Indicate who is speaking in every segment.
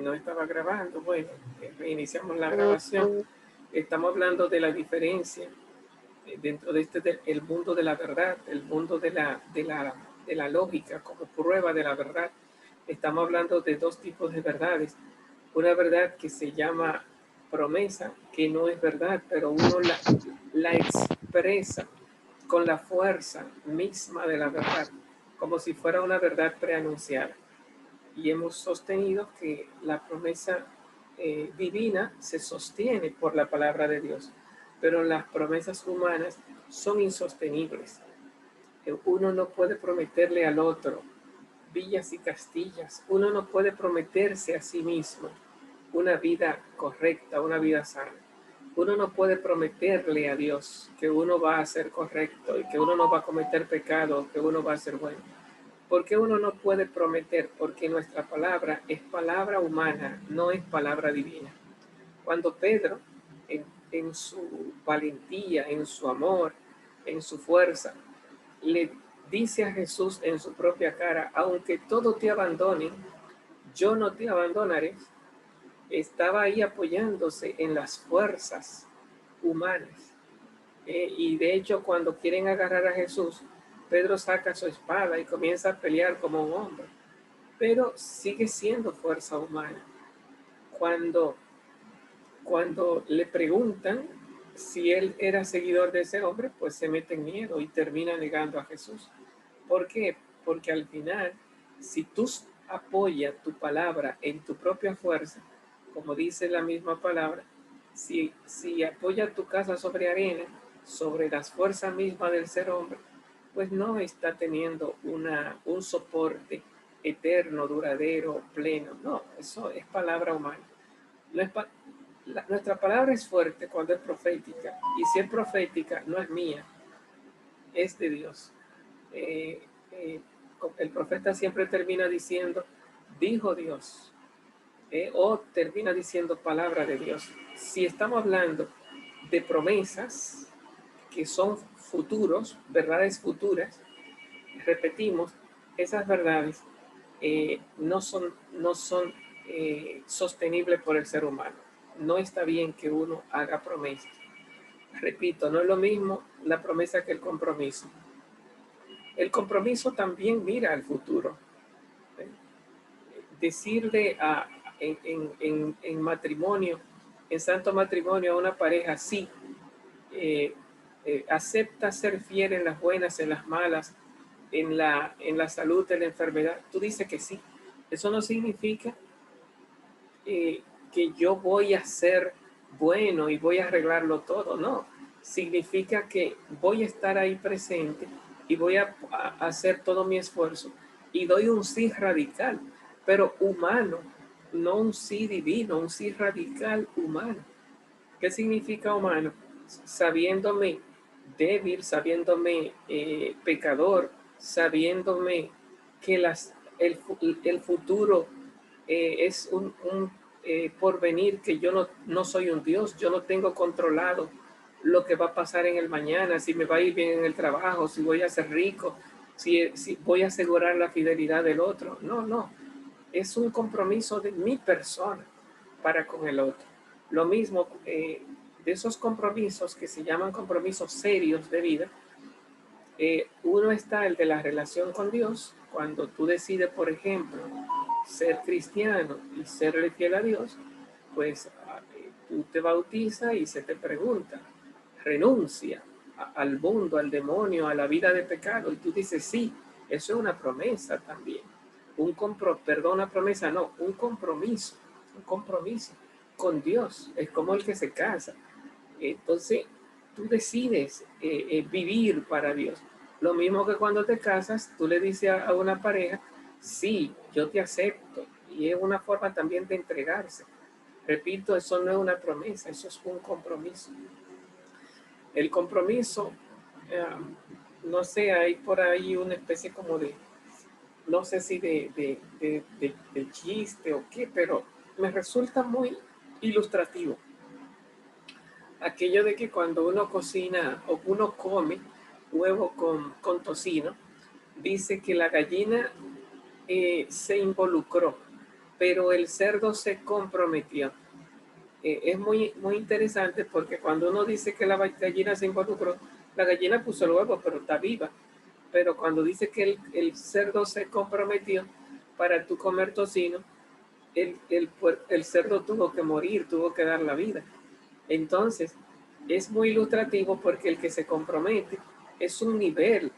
Speaker 1: no estaba grabando. Bueno, reiniciamos la grabación. Estamos hablando de la diferencia dentro de el mundo de la verdad, el mundo de la lógica como prueba de la verdad. Estamos hablando de dos tipos de verdades. Una verdad que se llama promesa, que no es verdad, pero uno la expresa con la fuerza misma de la verdad, como si fuera una verdad preanunciada. Y hemos sostenido que la promesa divina se sostiene por la palabra de Dios, pero las promesas humanas son insostenibles. Uno no puede prometerle al otro villas y castillas. Uno no puede prometerse a sí mismo una vida correcta, una vida sana. Uno no puede prometerle a Dios que uno va a ser correcto y que uno no va a cometer pecado, que uno va a ser bueno. ¿Por qué uno no puede prometer? Porque nuestra palabra es palabra humana, no es palabra divina. Cuando Pedro, en su valentía, en su amor, en su fuerza, le dice a Jesús en su propia cara, aunque todo te abandone, yo no te abandonaré, estaba ahí apoyándose en las fuerzas humanas. Y de hecho, cuando quieren agarrar a Jesús, Pedro saca su espada y comienza a pelear como un hombre, pero sigue siendo fuerza humana. Cuando le preguntan si él era seguidor de ese hombre, pues se mete en miedo y termina negando a Jesús. ¿Por qué? Porque al final, si tú apoyas tu palabra en tu propia fuerza, como dice la misma palabra, si apoya tu casa sobre arena, sobre las fuerzas mismas del ser hombre, pues no está teniendo un soporte eterno, duradero, pleno. No, eso es palabra humana. No es nuestra palabra es fuerte cuando es profética, y si es profética, no es mía, es de Dios. Eh, eh, el profeta siempre termina diciendo, dijo Dios, o termina diciendo palabra de Dios. Si estamos hablando de promesas que son futuros, verdades futuras, repetimos, esas verdades no son sostenibles por el ser humano. No está bien que uno haga promesas. Repito, no es lo mismo la promesa que el compromiso. El compromiso también mira al futuro. Decirle en matrimonio, en santo matrimonio a una pareja, sí, acepta ser fiel en las buenas, en las malas, en la salud, en la enfermedad. Tú dices que sí. Eso no significa que yo voy a ser bueno y voy a arreglarlo todo, no. Significa que voy a estar ahí presente y voy a hacer todo mi esfuerzo y doy un sí radical, pero humano, no un sí divino, un sí radical humano. ¿Qué significa humano? Sabiéndome débil, sabiéndome pecador, sabiéndome que el futuro es un porvenir, que yo no soy un Dios, yo no tengo controlado lo que va a pasar en el mañana, si me va a ir bien en el trabajo, si voy a ser rico, si voy a asegurar la fidelidad del otro. No, no, es un compromiso de mi persona para con el otro. Lo mismo de esos compromisos que se llaman compromisos serios de vida. Uno está el de la relación con Dios, cuando tú decides, por ejemplo, ser cristiano y serle fiel a Dios, pues tú te bautizas y se te pregunta, renuncia al mundo, al demonio, a la vida de pecado, y tú dices sí. Eso es una promesa también. Una promesa, no, un compromiso con Dios. Es como el que se casa. Entonces, tú decides vivir para Dios. Lo mismo que cuando te casas, tú le dices a una pareja, sí, yo te acepto. Y es una forma también de entregarse. Repito, eso no es una promesa, eso es un compromiso. El compromiso, eh, no sé, hay por ahí una especie como de, no sé si de chiste o qué, pero me resulta muy ilustrativo. Aquello de que cuando uno cocina o uno come huevo con tocino, dice que la gallina se involucró. pero el cerdo se comprometió. Es muy interesante porque cuando uno dice que la gallina se involucró, la gallina puso el huevo, pero está viva. Pero cuando dice que el cerdo se comprometió para tú comer tocino, el cerdo tuvo que morir, tuvo que dar la vida. Entonces, es muy ilustrativo porque el que se compromete es un nivel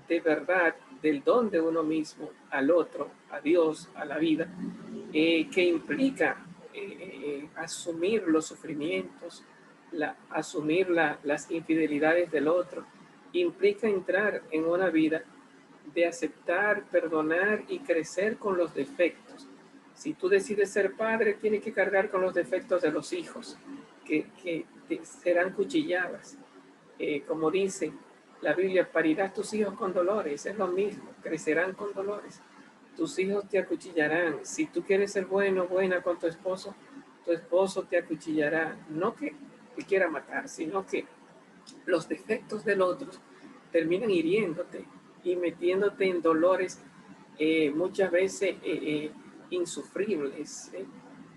Speaker 1: de verdad del don de uno mismo al otro, a Dios, a la vida, que implica asumir los sufrimientos, asumir las infidelidades del otro, implica entrar en una vida de aceptar, perdonar y crecer con los defectos. Si tú decides ser padre, tienes que cargar con los defectos de los hijos, que serán cuchilladas. Como dice la Biblia, parirás tus hijos con dolores, es lo mismo, crecerán con dolores. Tus hijos te acuchillarán. Si tú quieres ser bueno, buena con tu esposo te acuchillará. No que te quiera matar, sino que los defectos del otro terminan hiriéndote y metiéndote en dolores muchas veces insufribles.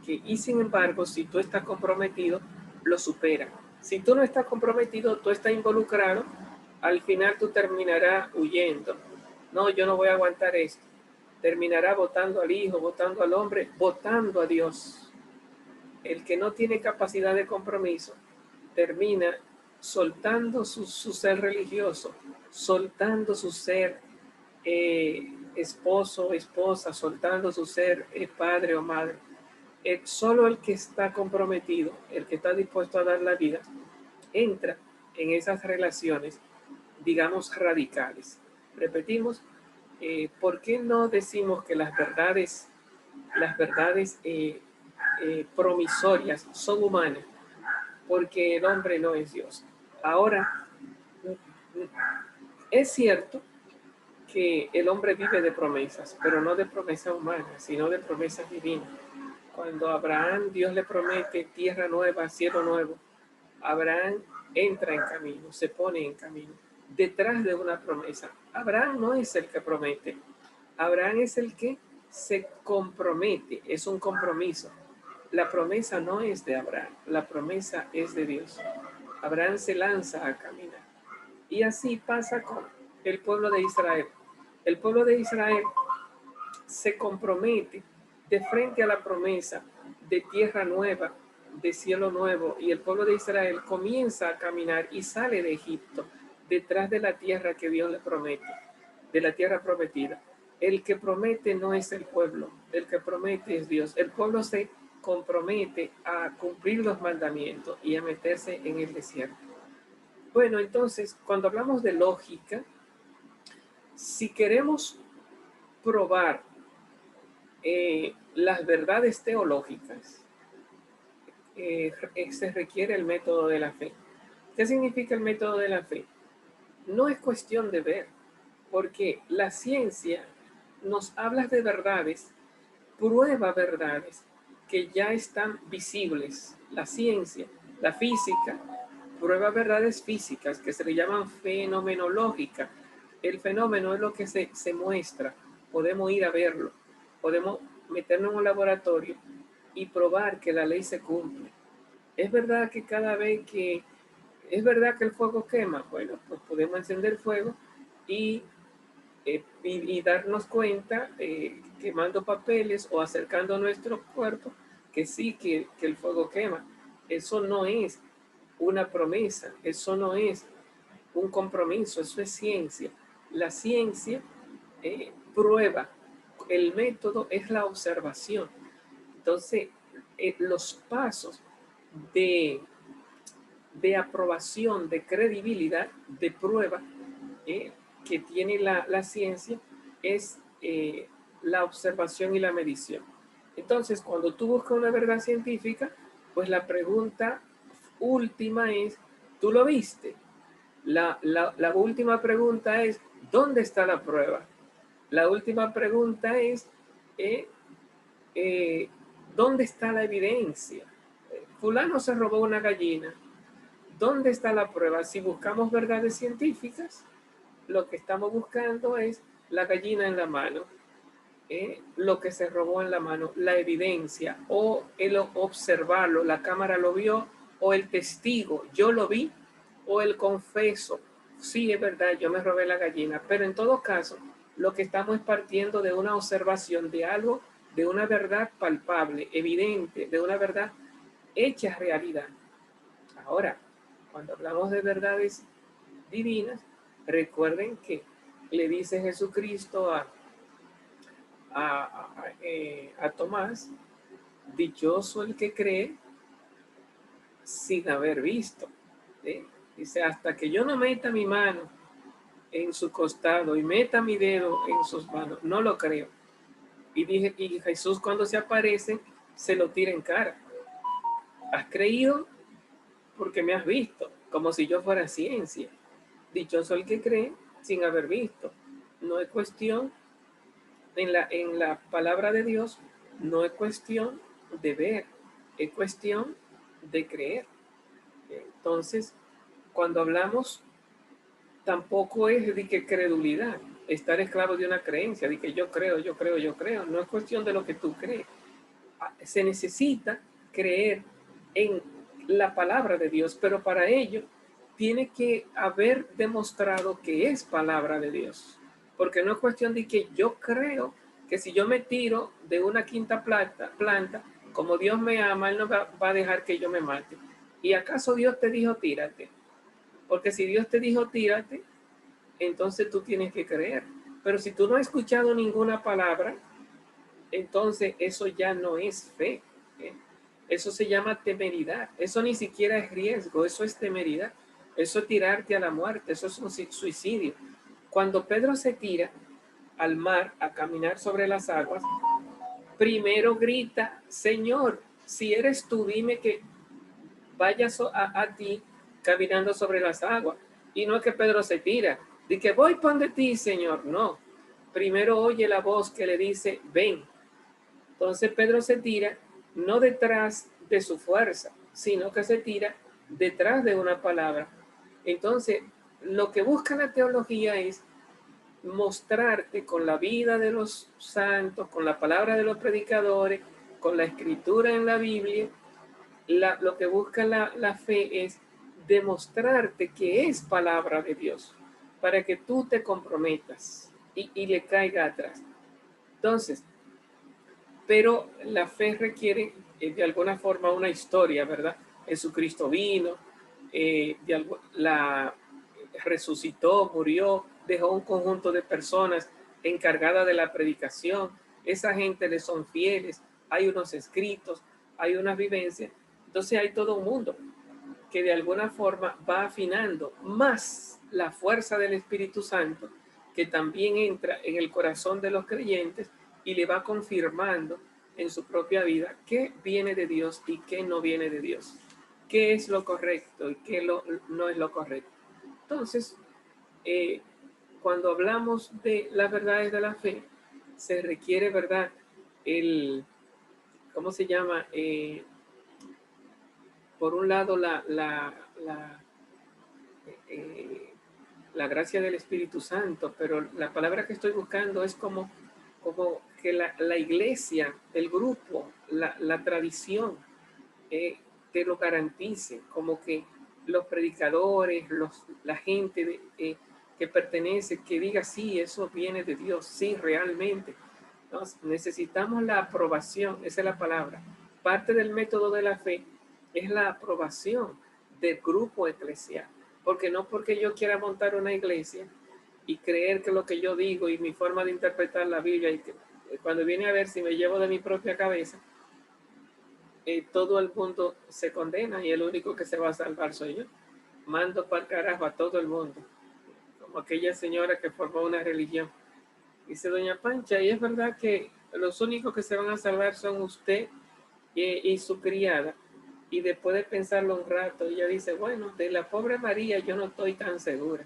Speaker 1: Y sin embargo, si tú estás comprometido, lo supera. Si tú no estás comprometido, tú estás involucrado, al final tú terminarás huyendo. No, yo no voy a aguantar esto. Terminará votando al hijo, votando al hombre, votando a Dios. El que no tiene capacidad de compromiso termina soltando su ser religioso, soltando su ser esposo, esposa, soltando su ser padre o madre. Solo el que está comprometido, el que está dispuesto a dar la vida, entra en esas relaciones, digamos, radicales. Repetimos, ¿por qué no decimos que las verdades promisorias son humanas? Porque el hombre no es Dios. Ahora, es cierto que el hombre vive de promesas, pero no de promesas humanas, sino de promesas divinas. Cuando a Abraham Dios le promete tierra nueva, cielo nuevo, Abraham entra en camino, se pone en camino, detrás de una promesa. Abraham no es el que promete, Abraham es el que se compromete, es un compromiso. La promesa no es de Abraham, la promesa es de Dios. Abraham se lanza a caminar. Y así pasa con el pueblo de Israel. El pueblo de Israel se compromete de frente a la promesa de tierra nueva, de cielo nuevo, y el pueblo de Israel comienza a caminar y sale de Egipto detrás de la tierra que Dios le promete, de la tierra prometida. El que promete no es el pueblo, el que promete es Dios. El pueblo se compromete a cumplir los mandamientos y a meterse en el desierto. Bueno, entonces, cuando hablamos de lógica, si queremos probar las verdades teológicas, se requiere el método de la fe. ¿Qué significa el método de la fe? No es cuestión de ver, porque la ciencia nos habla de verdades, prueba verdades que ya están visibles. La ciencia, la física, prueba verdades físicas que se le llaman fenomenológica. El fenómeno es lo que se muestra, podemos ir a verlo, podemos meternos en un laboratorio y probar que la ley se cumple. Es verdad que cada vez que es verdad que el fuego quema, bueno, pues podemos encender fuego y darnos cuenta, quemando papeles o acercando nuestro cuerpo, que sí, que el fuego quema. Eso no es una promesa, eso no es un compromiso, eso es ciencia. La ciencia prueba, el método es la observación. Entonces, los pasos de, de aprobación, de credibilidad, de prueba, que tiene la ciencia es la observación y la medición. Entonces, cuando tú buscas una verdad científica, pues la pregunta última es, ¿tú lo viste? La última pregunta es, ¿dónde está la prueba? La última pregunta es, eh, eh, ¿dónde está la evidencia? Fulano se robó una gallina. ¿Dónde está la prueba? Si buscamos verdades científicas, lo que estamos buscando es la gallina en la mano. lo que se robó en la mano, la evidencia, o el observarlo, la cámara lo vio, o el testigo, yo lo vi, o el confeso, sí es verdad, yo me robé la gallina, pero en todo caso, lo que estamos es partiendo de una observación de algo, de una verdad palpable, evidente, de una verdad hecha realidad. Ahora, cuando hablamos de verdades divinas, recuerden que le dice Jesucristo a Tomás, dichoso el que cree sin haber visto. ¿Sí? Dice, hasta que yo no meta mi mano en su costado y meta mi dedo en sus manos, no lo creo. Y Jesús cuando se aparece, se lo tira en cara. ¿Has creído? Porque me has visto, como si yo fuera ciencia. Dichoso el que cree sin haber visto. No es cuestión, en la palabra de Dios, no es cuestión de ver, es cuestión de creer. Entonces, cuando hablamos, tampoco es de que credulidad, estar esclavo de una creencia, de que yo creo, yo creo, yo creo. No es cuestión de lo que tú crees. Se necesita creer en la palabra de Dios, pero para ello tiene que haber demostrado que es palabra de Dios. Porque no es cuestión de que yo creo que si yo me tiro de una quinta planta, como Dios me ama, Él no va a dejar que yo me mate. ¿Y acaso Dios te dijo tírate? Porque si Dios te dijo tírate, entonces tú tienes que creer. Pero si tú no has escuchado ninguna palabra, entonces eso ya no es fe. ¿Eh? Eso se llama temeridad. Eso ni siquiera es riesgo, eso es temeridad. Eso es tirarte a la muerte, eso es un suicidio. Cuando Pedro se tira al mar a caminar sobre las aguas, primero grita, Señor, si eres tú, dime que vayas a ti caminando sobre las aguas. Y no es que Pedro se tira, de que voy por de ti, Señor. No. Primero oye la voz que le dice, ven. Entonces Pedro se tira no detrás de su fuerza, sino que se tira detrás de una palabra. Entonces, lo que busca la teología es mostrarte con la vida de los santos, con la palabra de los predicadores, con la escritura en la Biblia. Lo que busca la fe es demostrarte que es palabra de Dios, para que tú te comprometas y le caiga atrás. Entonces, pero la fe requiere de alguna forma una historia, ¿verdad? Jesucristo vino, la resucitó, murió, dejó un conjunto de personas encargadas de la predicación. Esa gente le son fieles, hay unos escritos, hay unas vivencias. Entonces hay todo un mundo que de alguna forma va afinando más la fuerza del Espíritu Santo, que también entra en el corazón de los creyentes y le va confirmando en su propia vida qué viene de Dios y qué no viene de Dios, qué es lo correcto y qué no es lo correcto. Entonces, cuando hablamos de las verdades de la fe, se requiere, ¿verdad? ¿Cómo se llama? Por un lado, la gracia del Espíritu Santo, pero la palabra que estoy buscando es como que la iglesia, el grupo, la tradición, te lo garantice, como que los predicadores, la gente que pertenece, que diga, sí, eso viene de Dios, sí, realmente. Entonces, necesitamos la aprobación, esa es la palabra. Parte del método de la fe es la aprobación del grupo eclesial. Porque no porque yo quiera montar una iglesia y creer que lo que yo digo y mi forma de interpretar la Biblia, y que cuando viene a ver si me llevo de mi propia cabeza, todo el mundo se condena y el único que se va a salvar soy yo. Mando para el carajo a todo el mundo. Como aquella señora que formó una religión. Dice doña Pancha, y es verdad que los únicos que se van a salvar son usted y su criada. Y después de pensarlo un rato, ella dice, bueno, de la pobre María yo no estoy tan segura.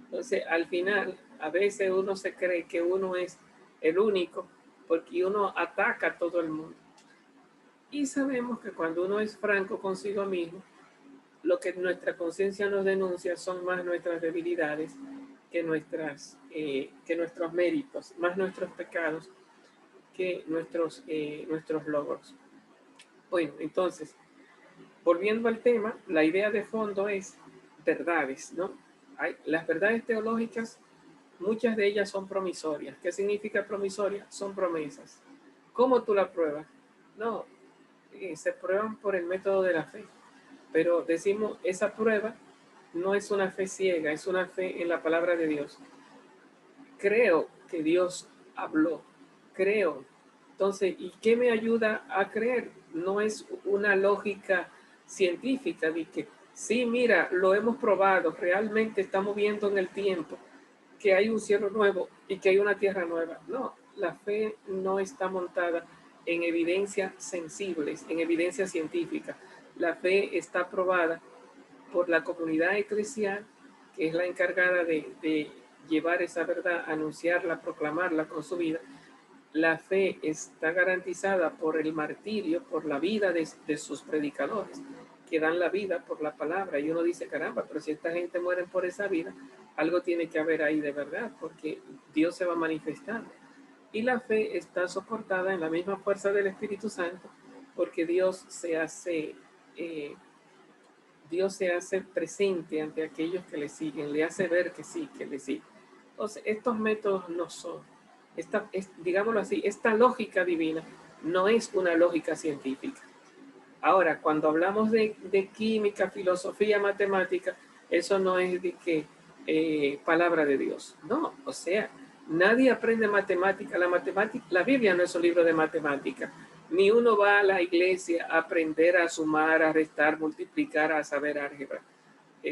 Speaker 1: Entonces, al final, a veces uno se cree que uno es el único porque uno ataca a todo el mundo. Y sabemos que cuando uno es franco consigo mismo, lo que nuestra conciencia nos denuncia son más nuestras debilidades que nuestros méritos, más nuestros pecados que nuestros logros. Bueno, entonces, volviendo al tema, la idea de fondo es verdades, ¿no? Las verdades teológicas, muchas de ellas son promisorias. ¿Qué significa promisoria? Son promesas. ¿Cómo tú la pruebas? No, se prueban por el método de la fe. Pero decimos, esa prueba no es una fe ciega, es una fe en la palabra de Dios. Creo que Dios habló, creo. Entonces, ¿y qué me ayuda a creer? No es una lógica científica de que, sí, mira, lo hemos probado, realmente estamos viendo en el tiempo que hay un cielo nuevo y que hay una tierra nueva. No, la fe no está montada en evidencias sensibles, en evidencia científica. La fe está probada por la comunidad eclesial, que es la encargada de llevar esa verdad, anunciarla, proclamarla con su vida. La fe está garantizada por el martirio, por la vida de sus predicadores, que dan la vida por la palabra. Y uno dice, caramba, pero si esta gente muere por esa vida, algo tiene que haber ahí de verdad, porque Dios se va manifestando. Y la fe está soportada en la misma fuerza del Espíritu Santo, porque Dios se hace presente ante aquellos que le siguen, le hace ver que sí, que le siguen. Entonces, estos métodos no son, digámoslo así, esta lógica divina no es una lógica científica. Ahora, cuando hablamos de química, filosofía, matemática, eso no es de que palabra de Dios. No, o sea, nadie aprende matemática. La Biblia no es un libro de matemática. Ni uno va a la iglesia a aprender a sumar, a restar, multiplicar, a saber álgebra.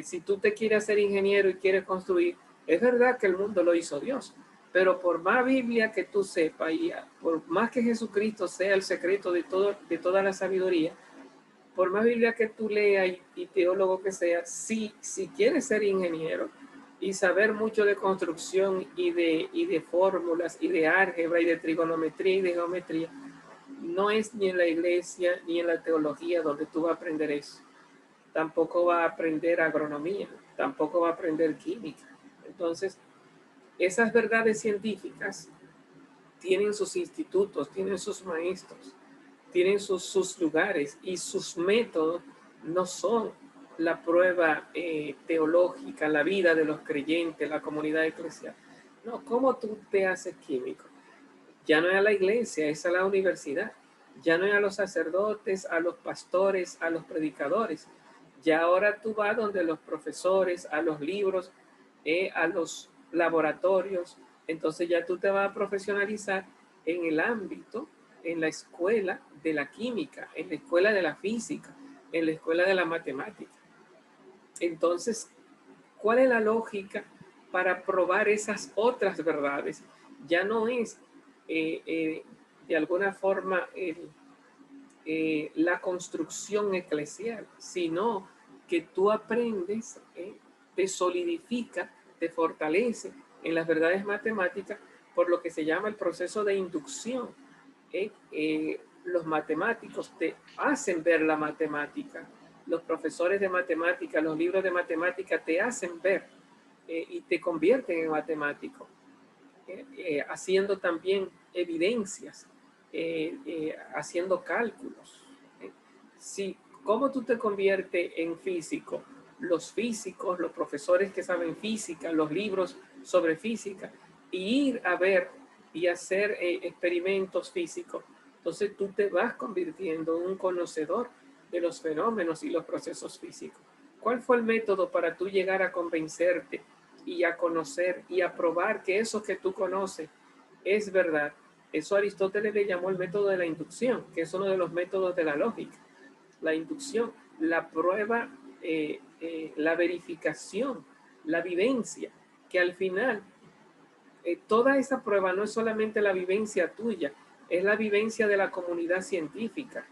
Speaker 1: Si tú te quieres ser ingeniero y quieres construir, es verdad que el mundo lo hizo Dios, pero por más Biblia que tú sepas y por más que Jesucristo sea el secreto de toda la sabiduría, por más Biblia que tú leas y teólogo que sea, si quieres ser ingeniero y saber mucho de construcción y de fórmulas y de álgebra y de trigonometría y de geometría, no es ni en la iglesia ni en la teología donde tú vas a aprender eso. Tampoco va a aprender agronomía, tampoco va a aprender química. Entonces, esas verdades científicas tienen sus institutos, tienen sus maestros, tienen sus lugares y sus métodos no son la prueba teológica, la vida de los creyentes, la comunidad eclesial. No, ¿cómo tú te haces químico? Ya no es a la iglesia, es a la universidad. Ya no es a los sacerdotes, a los pastores, a los predicadores. Ya ahora tú vas donde los profesores, a los libros, a los laboratorios. Entonces ya tú te vas a profesionalizar en el ámbito, en la escuela de la química, en la escuela de la física, en la escuela de la matemática. Entonces, ¿cuál es la lógica para probar esas otras verdades? Ya no es de alguna forma la construcción eclesial, sino que tú aprendes, te solidifica, te fortalece en las verdades matemáticas por lo que se llama el proceso de inducción. Los matemáticos te hacen ver la matemática, los profesores de matemática, los libros de matemática te hacen ver y te convierten en matemático, haciendo también evidencias, haciendo cálculos. Si, ¿cómo tú te conviertes en físico? Los físicos, los profesores que saben física, los libros sobre física, y ir a ver y hacer experimentos físicos. Entonces tú te vas convirtiendo en un conocedor de los fenómenos y los procesos físicos. ¿Cuál fue el método para tú llegar a convencerte y a conocer y a probar que eso que tú conoces es verdad? Eso Aristóteles le llamó el método de la inducción, que es uno de los métodos de la lógica. La inducción, la prueba, la verificación, la vivencia, que al final toda esa prueba no es solamente la vivencia tuya, es la vivencia de la comunidad científica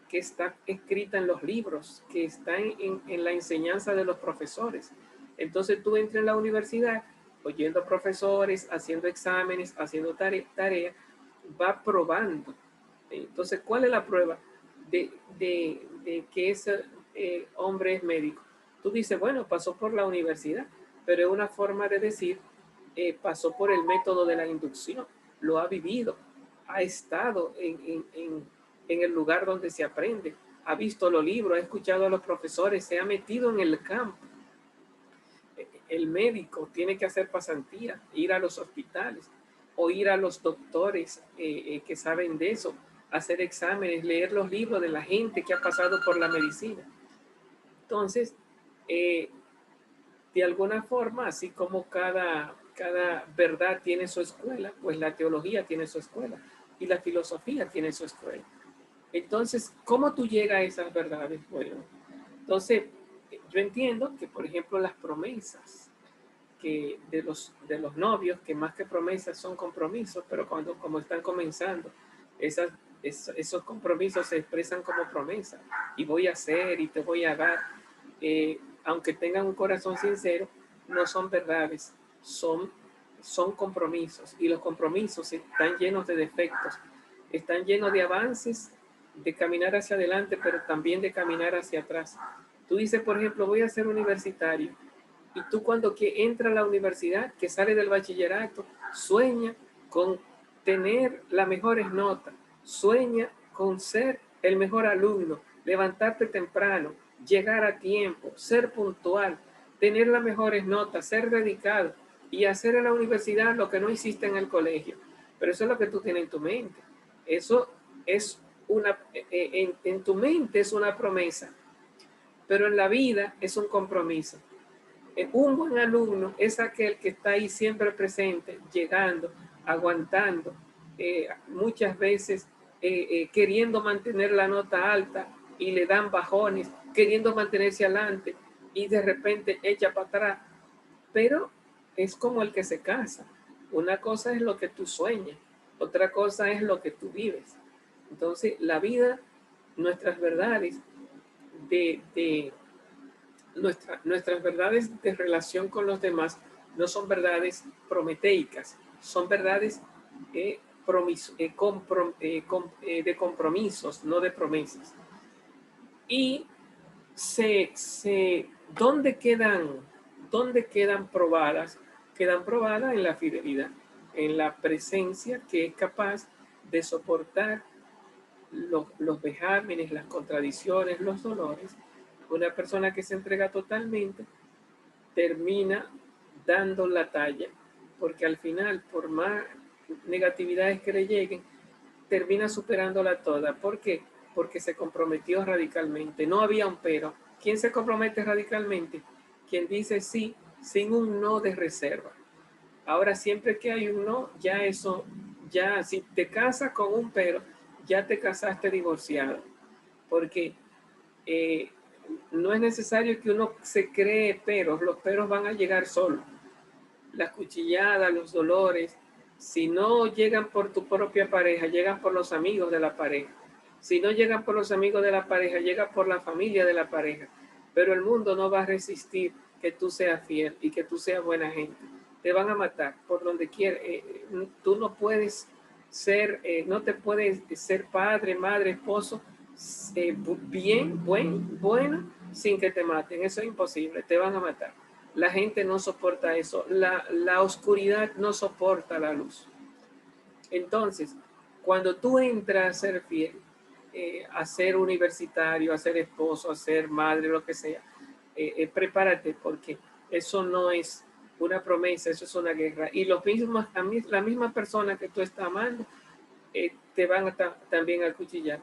Speaker 1: que está escrita en los libros, que está en la enseñanza de los profesores. Entonces tú entras en la universidad oyendo profesores, haciendo exámenes, haciendo tarea, va probando. Entonces, ¿cuál es la prueba de que ese hombre es médico? Tú dices, bueno, pasó por la universidad, pero es una forma de decir, pasó por el método de la inducción, lo ha vivido. ha estado en el lugar donde se aprende, ha visto los libros, ha escuchado a los profesores, se ha metido en el campo. El médico tiene que hacer pasantía, ir a los hospitales o ir a los doctores que saben de eso, hacer exámenes, leer los libros de la gente que ha pasado por la medicina. Entonces, de alguna forma, así como cada verdad tiene su escuela, pues la teología tiene su escuela y la filosofía tiene su escuela. Entonces, ¿cómo tú llegas a esas verdades? Bueno, entonces, yo entiendo que, por ejemplo, las promesas que de los novios, que más que promesas son compromisos, pero como están comenzando, esos compromisos se expresan como promesa, y voy a hacer y te voy a dar, aunque tengan un corazón sincero, no son verdades, son compromisos, y los compromisos están llenos de defectos, están llenos de avances, de caminar hacia adelante, pero también de caminar hacia atrás. Tú dices, por ejemplo, voy a ser universitario, y tú cuando que entra a la universidad, que sale del bachillerato, sueña con tener las mejores notas, sueña con ser el mejor alumno, levantarte temprano, llegar a tiempo, ser puntual, tener las mejores notas, ser dedicado y hacer en la universidad lo que no hiciste en el colegio. Pero eso es lo que tú tienes en tu mente. Eso es en tu mente es una promesa, pero en la vida es un compromiso. Un buen alumno es aquel que está ahí siempre presente, llegando, aguantando, muchas veces queriendo mantener la nota alta y le dan bajones, queriendo mantenerse adelante y de repente echa para atrás. Pero es como el que se casa. Una cosa es lo que tú sueñas, otra cosa es lo que tú vives. Entonces, la vida, nuestras verdades de nuestras verdades de relación con los demás no son verdades prometeicas, son verdades de compromisos, no de promesas. Y ¿dónde quedan probadas? Quedan probadas en la fidelidad, en la presencia que es capaz de soportar los vejámenes, las contradicciones, los dolores. Una persona que se entrega totalmente termina dando la talla, porque al final, por más negatividades que le lleguen, termina superándola toda. ¿Por qué? Porque se comprometió radicalmente. No había un pero. ¿Quién se compromete radicalmente? Quien dice sí sin un no de reserva. Ahora, siempre que hay un no, ya si te casas con un pero, ya te casaste divorciado. Porque no es necesario que uno se cree peros, los peros van a llegar solos. Las cuchilladas, los dolores, si no llegan por tu propia pareja, llegan por los amigos de la pareja. Si no llegan por los amigos de la pareja, llegan por la familia de la pareja. Pero el mundo no va a resistir que tú seas fiel y que tú seas buena gente. Te van a matar por donde quieras. Tú no puedes no te puedes ser padre, madre, esposo, bueno, sin que te maten. Eso es imposible, te van a matar. La gente no soporta eso, la oscuridad no soporta la luz. Entonces, cuando tú entras a ser fiel, a ser universitario, a ser esposo, a ser madre, lo que sea, prepárate, porque eso no es una promesa, eso es una guerra. Y la misma persona que tú estás amando, te van también a cuchillar.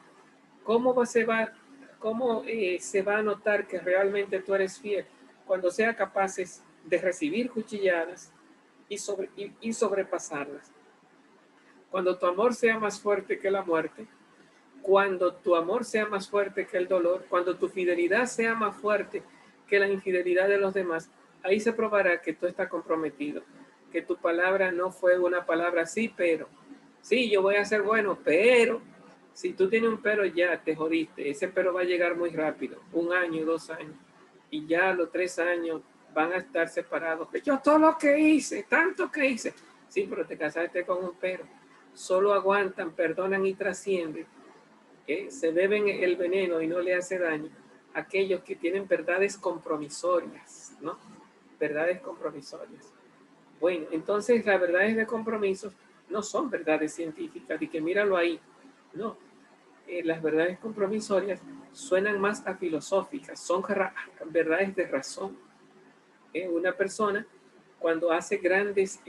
Speaker 1: ¿Cómo se va a notar que realmente tú eres fiel? Cuando seas capaces de recibir cuchilladas y sobrepasarlas. Cuando tu amor sea más fuerte que la muerte, cuando tu amor sea más fuerte que el dolor, cuando tu fidelidad sea más fuerte que la infidelidad de los demás, ahí se probará que tú estás comprometido, que tu palabra no fue una palabra sí, pero. Sí, yo voy a ser bueno, pero si tú tienes un pero, ya te jodiste. Ese pero va a llegar muy rápido, 1 año, 2 años, y ya a los 3 años van a estar separados. Yo todo lo que hice, tanto que hice. Sí, pero te casaste con un pero. Solo aguantan, perdonan y trascienden. Se beben el veneno y no le hace daño aquellos que tienen verdades compromisorias, ¿no? Verdades compromisorias. Bueno, entonces las verdades de compromisos no son verdades científicas, y que míralo ahí. No, las verdades compromisorias suenan más a filosóficas, son verdades de razón. Una persona cuando hace grandes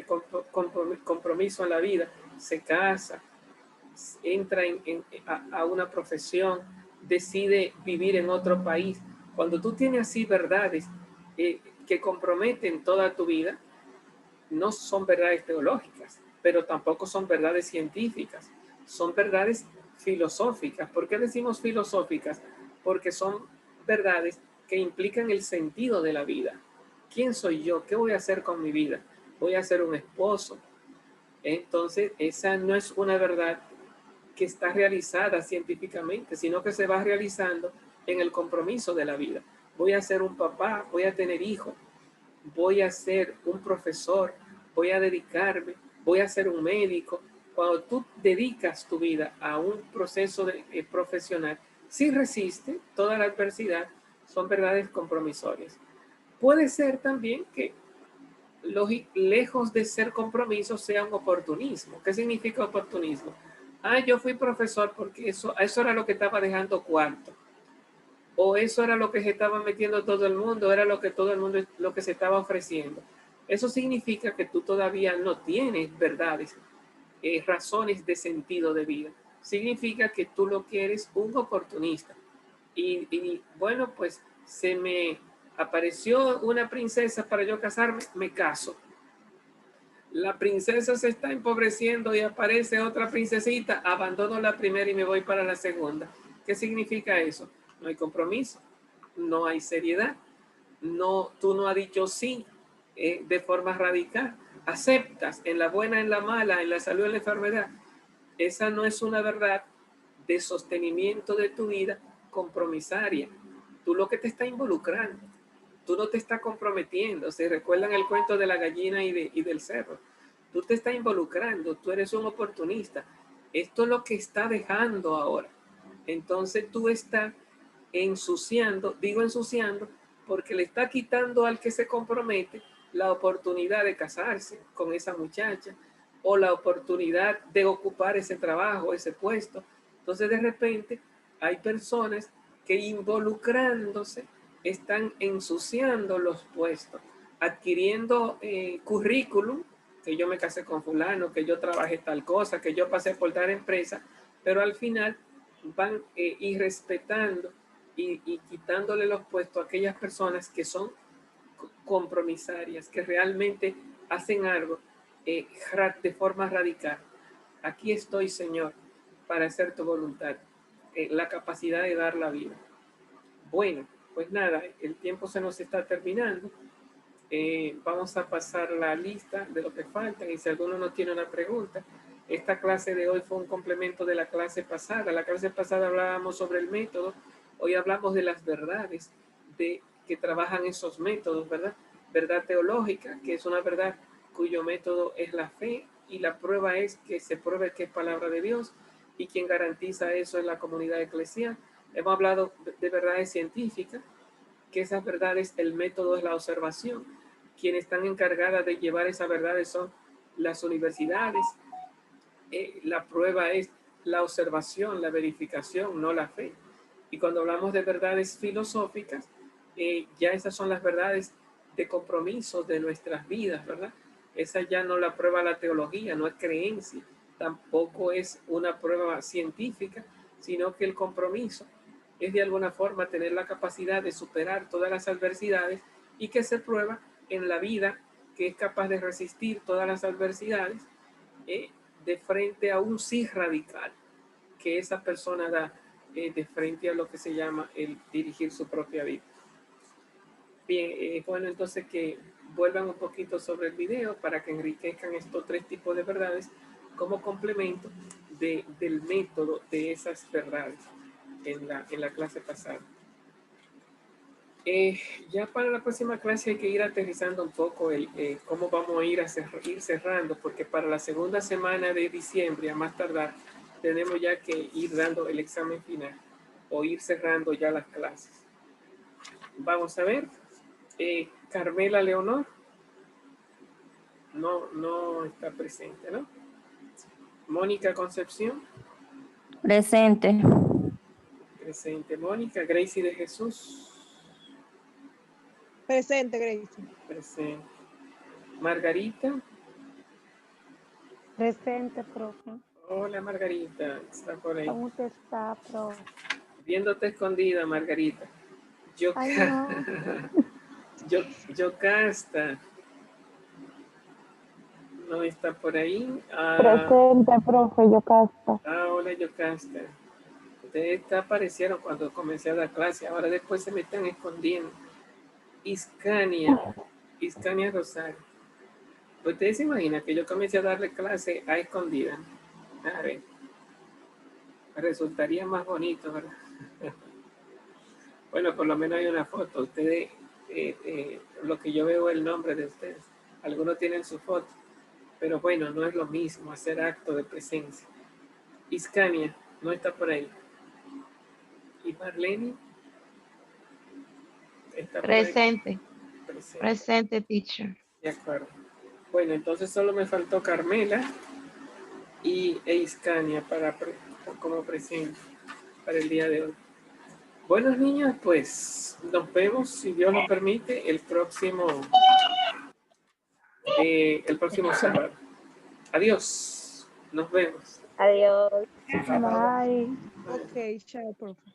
Speaker 1: compromisos en la vida, se casa, entra a una profesión, decide vivir en otro país. Cuando tú tienes así verdades que comprometen toda tu vida, no son verdades teológicas, pero tampoco son verdades científicas, son verdades filosóficas. ¿Por qué decimos filosóficas? Porque son verdades que implican el sentido de la vida. ¿Quién soy yo? ¿Qué voy a hacer con mi vida? Voy a ser un esposo. Entonces, esa no es una verdad que está realizada científicamente, sino que se va realizando en el compromiso de la vida. Voy a ser un papá, voy a tener hijos, voy a ser un profesor, voy a dedicarme, voy a ser un médico. Cuando tú dedicas tu vida a un proceso profesional, si resiste toda la adversidad, son verdades compromisorias. Puede ser también que lejos de ser compromiso sea un oportunismo. ¿Qué significa oportunismo? Yo fui profesor porque eso era lo que estaba dejando cuarto, o eso era lo que se estaba metiendo todo el mundo, era lo que todo el mundo, lo que se estaba ofreciendo. Eso significa que tú todavía no tienes verdades, razones de sentido de vida. Significa que tú lo que eres un oportunista. Y bueno, pues se me apareció una princesa para yo casarme, me caso. La princesa se está empobreciendo y aparece otra princesita, abandono la primera y me voy para la segunda. ¿Qué significa eso? No hay compromiso, no hay seriedad, no, tú no has dicho sí de forma radical. Aceptas en la buena, en la mala, en la salud, en la enfermedad. Esa no es una verdad de sostenimiento de tu vida compromisaria. Tú lo que te está involucrando, tú no te estás comprometiendo. Se recuerdan el cuento de la gallina y del cerdo. Tú te estás involucrando, tú eres un oportunista. Esto es lo que está dejando ahora. Entonces tú estás ensuciando, digo ensuciando, porque le está quitando al que se compromete la oportunidad de casarse con esa muchacha o la oportunidad de ocupar ese trabajo, ese puesto. Entonces de repente hay personas que involucrándose están ensuciando los puestos, adquiriendo currículum, que yo me casé con fulano, que yo trabajé tal cosa, que yo pasé por tal empresa, pero al final van irrespetando y quitándole los puestos a aquellas personas que son compromisarias, que realmente hacen algo de forma radical. Aquí estoy, Señor, para hacer tu voluntad, la capacidad de dar la vida. Bueno, pues nada, el tiempo se nos está terminando. Vamos a pasar la lista de lo que falta y si alguno no tiene una pregunta, esta clase de hoy fue un complemento de la clase pasada. La clase pasada hablábamos sobre el método, hoy hablamos de las verdades que trabajan esos métodos, ¿verdad? Verdad teológica, que es una verdad cuyo método es la fe y la prueba es que se pruebe que es palabra de Dios y quien garantiza eso es la comunidad eclesial. Hemos hablado de verdades científicas, que esas verdades, el método es la observación. Quienes están encargadas de llevar esas verdades son las universidades. La prueba es la observación, la verificación, no la fe. Y cuando hablamos de verdades filosóficas, ya esas son las verdades de compromiso de nuestras vidas, ¿verdad? Esa ya no la prueba la teología, no es creencia, tampoco es una prueba científica, sino que el compromiso es de alguna forma tener la capacidad de superar todas las adversidades y que se prueba en la vida que es capaz de resistir todas las adversidades de frente a un sí radical que esa persona da de frente a lo que se llama el dirigir su propia vida. Bien, bueno, entonces que vuelvan un poquito sobre el video para que enriquezcan estos tres tipos de verdades como complemento del método de esas verdades en la clase pasada. Ya para la próxima clase hay que ir aterrizando un poco cómo vamos a ir cerrando, porque para la segunda semana de diciembre, a más tardar, tenemos ya que ir dando el examen final o ir cerrando ya las clases. Vamos a ver. Carmela Leonor no está presente, ¿no? Mónica Concepción,
Speaker 2: Presente.
Speaker 1: presente. Mónica, Gracie de Jesús,
Speaker 3: Presente, Gracie.
Speaker 1: presente. Margarita,
Speaker 4: Presente, profe.
Speaker 1: hola Margarita, está por ahí.
Speaker 4: ¿Cómo usted está, profe?
Speaker 1: Viéndote escondida, Margarita.
Speaker 4: Ay, no.
Speaker 1: Yocasta, no está por ahí.
Speaker 4: Presente, profe, Yocasta.
Speaker 1: Hola Yocasta. Ustedes aparecieron cuando comencé a dar clase, ahora después se me están escondiendo. Iscania Rosario. ¿Ustedes se imaginan que yo comencé a darle clase a escondida? A ver, resultaría más bonito, ¿verdad? Bueno, por lo menos hay una foto. Ustedes, lo que yo veo es el nombre de ustedes. Algunos tienen su foto, pero bueno, no es lo mismo hacer acto de presencia. Iscania no está por ahí. ¿Y Marlene? Está por ahí.
Speaker 5: Presente.
Speaker 1: Presente.
Speaker 5: Presente, teacher.
Speaker 1: De acuerdo. Bueno, entonces solo me faltó Carmela y Iscania como presente para el día de hoy. Bueno, niñas, pues nos vemos, si Dios lo permite, el próximo sábado. Adiós. Nos vemos.
Speaker 4: Adiós.
Speaker 1: Bye.
Speaker 4: Bye.
Speaker 3: Ok, chao, profe.